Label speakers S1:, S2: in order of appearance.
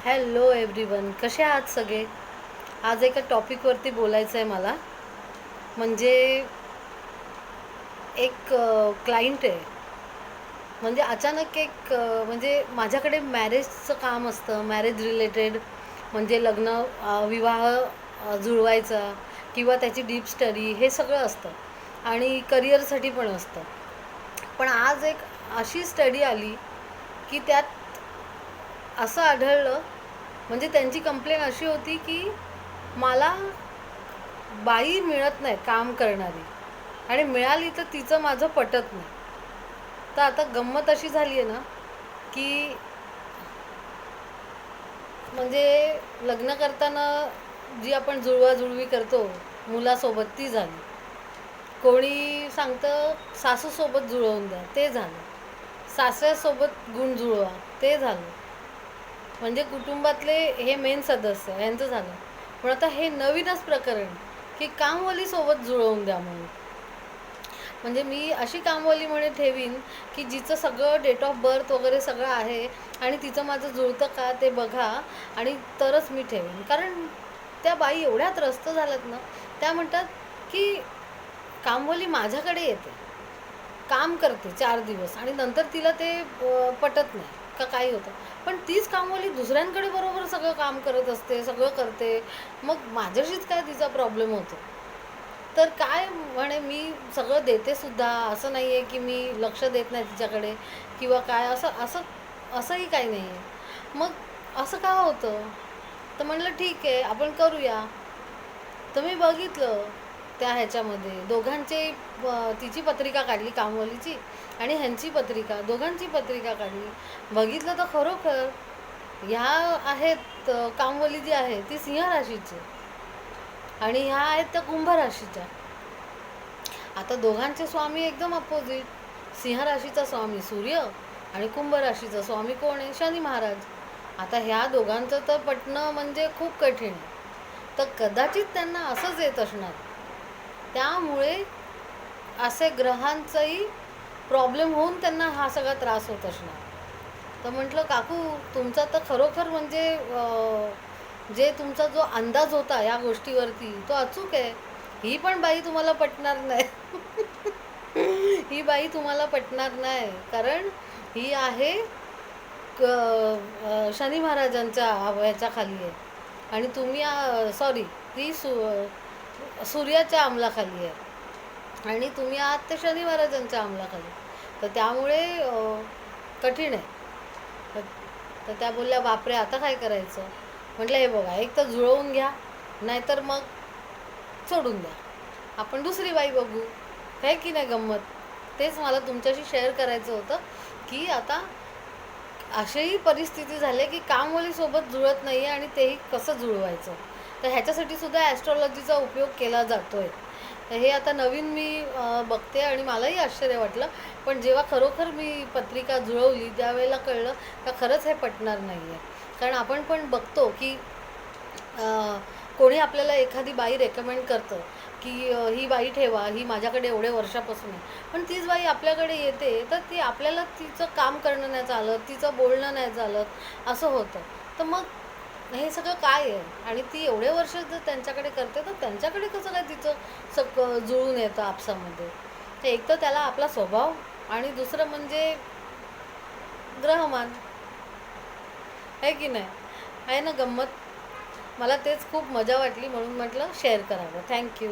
S1: Hello everyone, कसे आहात सगळे. आज एका टॉपिकवरती बोलायचं आहे मला. म्हणजे एक क्लायंट आहे. म्हणजे अचानक म्हणजे माझ्याकडे मॅरेजचं काम असतं, मॅरेज रिलेटेड. म्हणजे लग्न, विवाह जुळवायचा किंवा त्याची डीप स्टडी हे सगळं असतं. आणि करिअरसाठी पण असतं. पण आज एक अशी स्टडी आली की त्यात असं आढळलं. म्हणजे त्यांची कंप्लेन अशी होती की मला बाई मिळत नाही काम करणारी, आणि मिळाली तर तिचं माझं पटत नाही. तर आता गंमत अशी झाली आहे ना की म्हणजे लग्न करताना जी आपण जुळवाजुळवी करतो मुलासोबत, ती झाली. कोणी सांगतं सासूसोबत जुळवून द्या, ते झालं. सासऱ्यासोबत गुण जुळवा, ते झालं. म्हणजे कुटुंबातले हे मेन सदस्य यांचं झालं. पण आता हे नवीनच प्रकरण की कामवालीसोबत जुळवून द्या म्हणून. म्हणजे मी अशी कामवाली म्हणे ठेवीन की जिचं सगळं डेट ऑफ बर्थ वगैरे सगळं आहे आणि तिचं माझं जुळतं का ते बघा, आणि तरच मी ठेवीन. कारण त्या बाई एवढ्या त्रस्त झाल्यात ना, त्या म्हणतात की कामवाली माझ्याकडे येते, काम करते 4 दिवस आणि नंतर तिला ते पटत नाही का काही होतं. पण तीच कामवाली दुसऱ्यांकडे बरोबर सगळं काम करत असते, सगळं करते. मग माझ्याशीच काय तिचा प्रॉब्लेम होतो. तर काय म्हणे, मी सगळं देते सुद्धा, असं नाही आहे की मी लक्ष देत नाही तिच्याकडे किंवा काय, असं असं असंही काही नाही आहे. मग असं का होतं. तर म्हणलं ठीक आहे, आपण करूया. तर मी बघितलं त्या ह्याच्यामध्ये दोघांचे, तिची पत्रिका काढली कामवालीची आणि ह्यांची पत्रिका, दोघांची पत्रिका काढली. बघितलं तर खरोखर ह्या आहेत, कामवाली जी आहे ती सिंह राशीची आणि ह्या आहेत त्या कुंभ राशीच्या. आता दोघांचे स्वामी एकदम अपोजिट. सिंह राशीचा स्वामी सूर्य आणि कुंभ राशीचा स्वामी कोण आहे, शनी महाराज. आता ह्या दोघांचं तर पटणं म्हणजे खूप कठीण आहे. तर कदाचित त्यांना असंच येत असणार. त्यामुळे असे ग्रहांचाही प्रॉब्लेम होऊन त्यांना हा सगळा त्रास होत असणार. तर म्हटलं काकू, तुमचा तर खरोखर म्हणजे जे तुमचा जो अंदाज होता या गोष्टीवरती तो अचूक आहे. ही पण बाई तुम्हाला पटणार नाही. ही बाई तुम्हाला पटणार नाही, कारण ही आहे शनी महाराजांच्या ह्याच्या खाली आहे आणि तुम्ही सॉरी, ती सूर्याच्या अंमलाखाली आहे आणि तुम्ही आहात ते शनी महाराजांच्या अंमलाखाली. तर त्यामुळे कठीण आहे. तर त्या बोलल्या बापरे, आता काय करायचं. म्हटलं हे बघा, एक तर जुळवून घ्या, नाहीतर मग सोडून द्या, आपण दुसरी बाई बघू. काय की नाही गंमत. तेच मला तुमच्याशी शेअर करायचं होतं की आता अशीही परिस्थिती झाली की कामवालीसोबत जुळत नाही आहे आणि तेही कसं जुळवायचं. तर ह्याच्यासाठी सुद्धा ॲस्ट्रॉलॉजीचा उपयोग केला जातो आहे. तर हे आता नवीन मी बघते आणि मलाही आश्चर्य वाटलं. पण जेव्हा खरोखर मी पत्रिका जुळवली त्यावेळेला कळलं का खरंच हे पटणार नाही आहे. कारण आपण पण बघतो की कोणी आपल्याला एखादी बाई रेकमेंड करतं की ही बाई ठेवा, ही माझ्याकडे एवढे वर्षापासून आहे. पण तीच बाई आपल्याकडे येते तर ती आपल्याला तिचं काम करणं नाही चालत, तिचं बोलणं नाही चालत, असं होतं. तर मग हे सगळं काय आहे. आणि ती एवढे वर्ष जर त्यांच्याकडे करते तर त्यांच्याकडे कसं काय तिचं जुळून येतं आपसामध्ये. तर एक तर त्याला आपला स्वभाव आणि दुसरं म्हणजे ग्रहमान. आहे की नाही. आहे ना गंमत. मला तेच खूप मजा वाटली म्हणून म्हटलं शेअर करावं. थँक्यू.